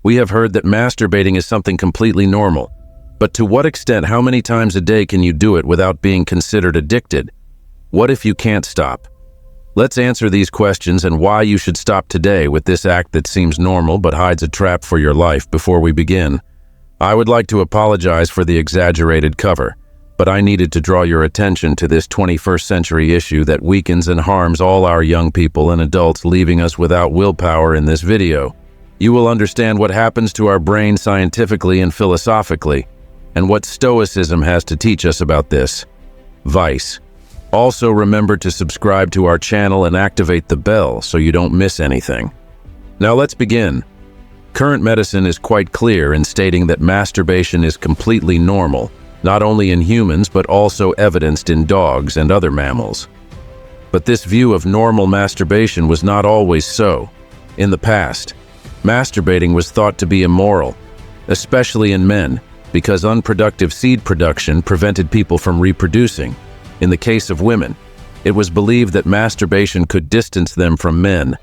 We have heard that masturbating is something completely normal. But to what extent, how many times a day can you do it without being considered addicted? What if you can't stop? Let's answer these questions and why you should stop today with this act that seems normal but hides a trap for your life. Before we begin, I would like to apologize for the exaggerated cover, but I needed to draw your attention to this 21st century issue that weakens and harms all our young people and adults, leaving us without willpower. In this video, you will understand what happens to our brain scientifically and philosophically, and what stoicism has to teach us about this vice. Also, remember to subscribe to our channel and activate the bell so you don't miss anything. Now let's begin. Current medicine is quite clear in stating that masturbation is completely normal, not only in humans but also evidenced in dogs and other mammals. But this view of normal masturbation was not always so. In the past, masturbating was thought to be immoral, especially in men, because unproductive seed production prevented people from reproducing. In the case of women, it was believed that masturbation could distance them from men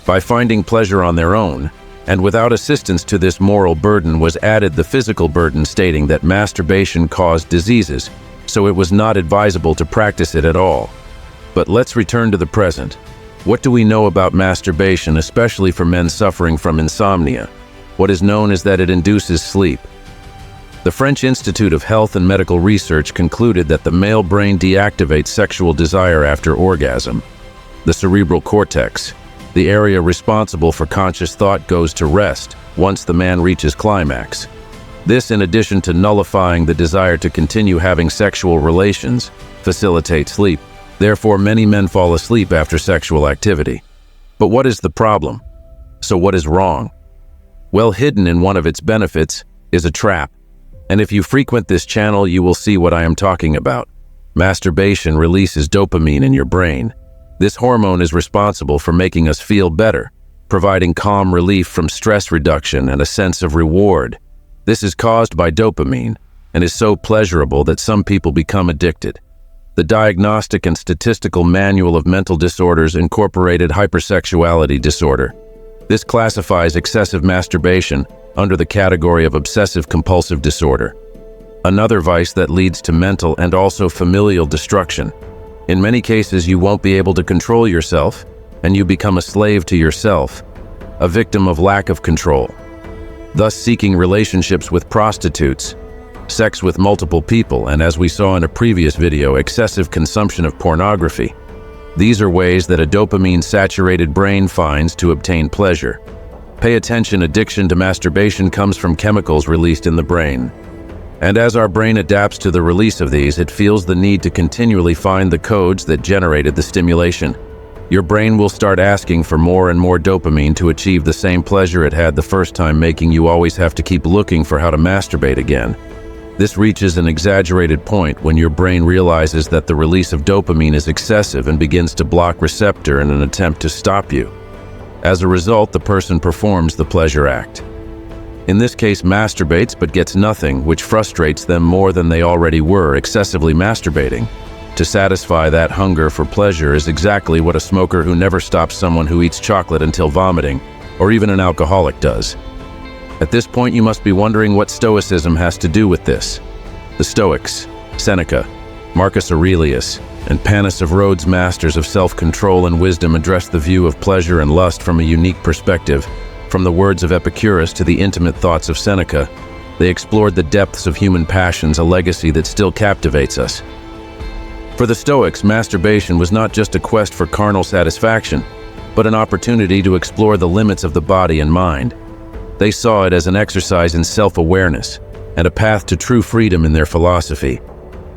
by finding pleasure on their own, and without assistance to this moral burden was added the physical burden, stating that masturbation caused diseases, so it was not advisable to practice it at all. But let's return to the present. What do we know about masturbation, especially for men suffering from insomnia? What is known is that it induces sleep. The French Institute of Health and Medical Research concluded that the male brain deactivates sexual desire after orgasm. The cerebral cortex, the area responsible for conscious thought, goes to rest once the man reaches climax. This, in addition to nullifying the desire to continue having sexual relations, facilitates sleep. Therefore, many men fall asleep after sexual activity. But what is the problem? So what is wrong? Well, hidden in one of its benefits is a trap. And if you frequent this channel, you will see what I am talking about. Masturbation releases dopamine in your brain. This hormone is responsible for making us feel better, providing calm relief from stress reduction and a sense of reward. This is caused by dopamine and is so pleasurable that some people become addicted. The Diagnostic and Statistical Manual of Mental Disorders incorporated hypersexuality disorder. This classifies excessive masturbation under the category of obsessive-compulsive disorder, another vice that leads to mental and also familial destruction. In many cases, you won't be able to control yourself, and you become a slave to yourself, a victim of lack of control, thus seeking relationships with prostitutes, sex with multiple people, and, as we saw in a previous video, excessive consumption of pornography. These are ways that a dopamine-saturated brain finds to obtain pleasure. Pay attention, addiction to masturbation comes from chemicals released in the brain. And as our brain adapts to the release of these, it feels the need to continually find the codes that generated the stimulation. Your brain will start asking for more and more dopamine to achieve the same pleasure it had the first time, making you always have to keep looking for how to masturbate again. This reaches an exaggerated point when your brain realizes that the release of dopamine is excessive and begins to block receptor in an attempt to stop you. As a result, the person performs the pleasure act. In this case, masturbates but gets nothing, which frustrates them more than they already were excessively masturbating. To satisfy that hunger for pleasure is exactly what a smoker who never stops, someone who eats chocolate until vomiting, or even an alcoholic does. At this point, you must be wondering what Stoicism has to do with this. The Stoics, Seneca, Marcus Aurelius, and Panis of Rhodes, masters of self-control and wisdom, addressed the view of pleasure and lust from a unique perspective. From the words of Epicurus to the intimate thoughts of Seneca, they explored the depths of human passions, a legacy that still captivates us. For the Stoics, masturbation was not just a quest for carnal satisfaction, but an opportunity to explore the limits of the body and mind. They saw it as an exercise in self-awareness and a path to true freedom in their philosophy.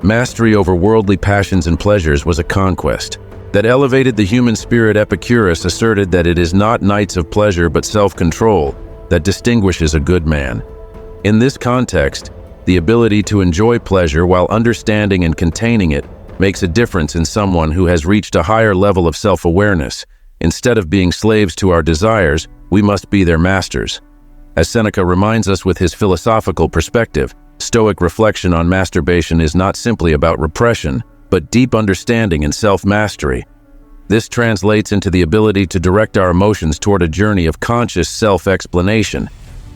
Mastery over worldly passions and pleasures was a conquest that elevated the human spirit. Epicurus asserted that it is not nights of pleasure but self-control that distinguishes a good man. In this context, the ability to enjoy pleasure while understanding and containing it makes a difference in someone who has reached a higher level of self-awareness. Instead of being slaves to our desires, we must be their masters. As Seneca reminds us with his philosophical perspective, Stoic reflection on masturbation is not simply about repression, but deep understanding and self-mastery. This translates into the ability to direct our emotions toward a journey of conscious self-explanation.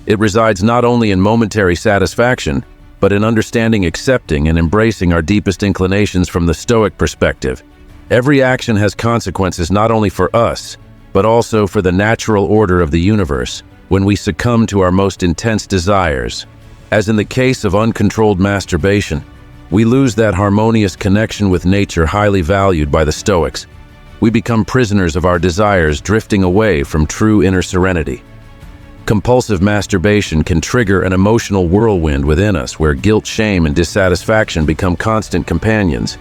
It resides not only in momentary satisfaction, but in understanding, accepting, and embracing our deepest inclinations from the Stoic perspective. Every action has consequences not only for us, but also for the natural order of the universe when we succumb to our most intense desires. As in the case of uncontrolled masturbation, we lose that harmonious connection with nature highly valued by the Stoics. We become prisoners of our desires, drifting away from true inner serenity. Compulsive masturbation can trigger an emotional whirlwind within us where guilt, shame, and dissatisfaction become constant companions.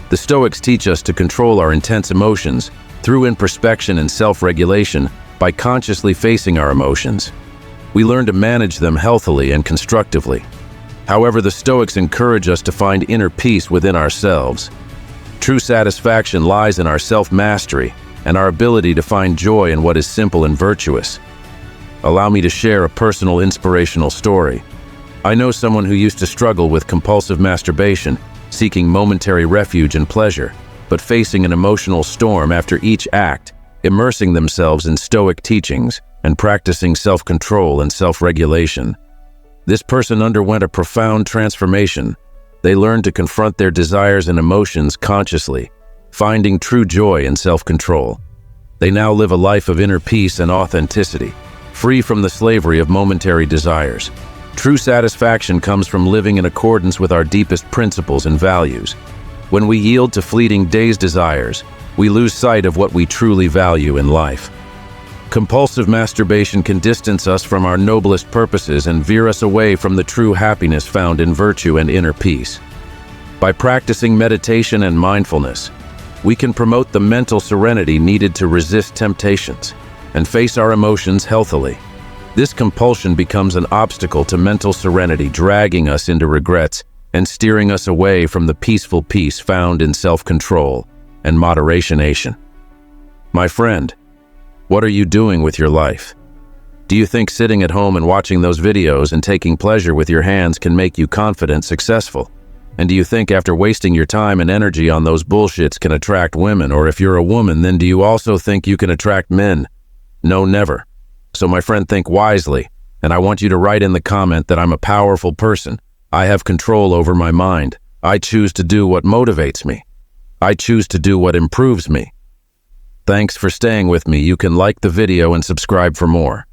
The Stoics teach us to control our intense emotions through introspection and self-regulation by consciously facing our emotions. We learn to manage them healthily and constructively. However, the Stoics encourage us to find inner peace within ourselves. True satisfaction lies in our self-mastery and our ability to find joy in what is simple and virtuous. Allow me to share a personal inspirational story. I know someone who used to struggle with compulsive masturbation, seeking momentary refuge and pleasure, but facing an emotional storm after each act, immersing themselves in Stoic teachings and practicing self-control and self-regulation. This person underwent a profound transformation. They learned to confront their desires and emotions consciously, finding true joy in self-control. They now live a life of inner peace and authenticity, free from the slavery of momentary desires. True satisfaction comes from living in accordance with our deepest principles and values. When we yield to fleeting day's desires, we lose sight of what we truly value in life. Compulsive masturbation can distance us from our noblest purposes and veer us away from the true happiness found in virtue and inner peace. By practicing meditation and mindfulness, we can promote the mental serenity needed to resist temptations and face our emotions healthily. This compulsion becomes an obstacle to mental serenity, dragging us into regrets and steering us away from the peaceful peace found in self-control and moderation. My friend, what are you doing with your life? Do you think sitting at home and watching those videos and taking pleasure with your hands can make you confident, successful? And do you think after wasting your time and energy on those bullshits can attract women? Or if you're a woman, then do you also think you can attract men? No, never. So my friend, think wisely, and I want you to write in the comment that I'm a powerful person. I have control over my mind. I choose to do what motivates me. I choose to do what improves me. Thanks for staying with me. You can like the video and subscribe for more.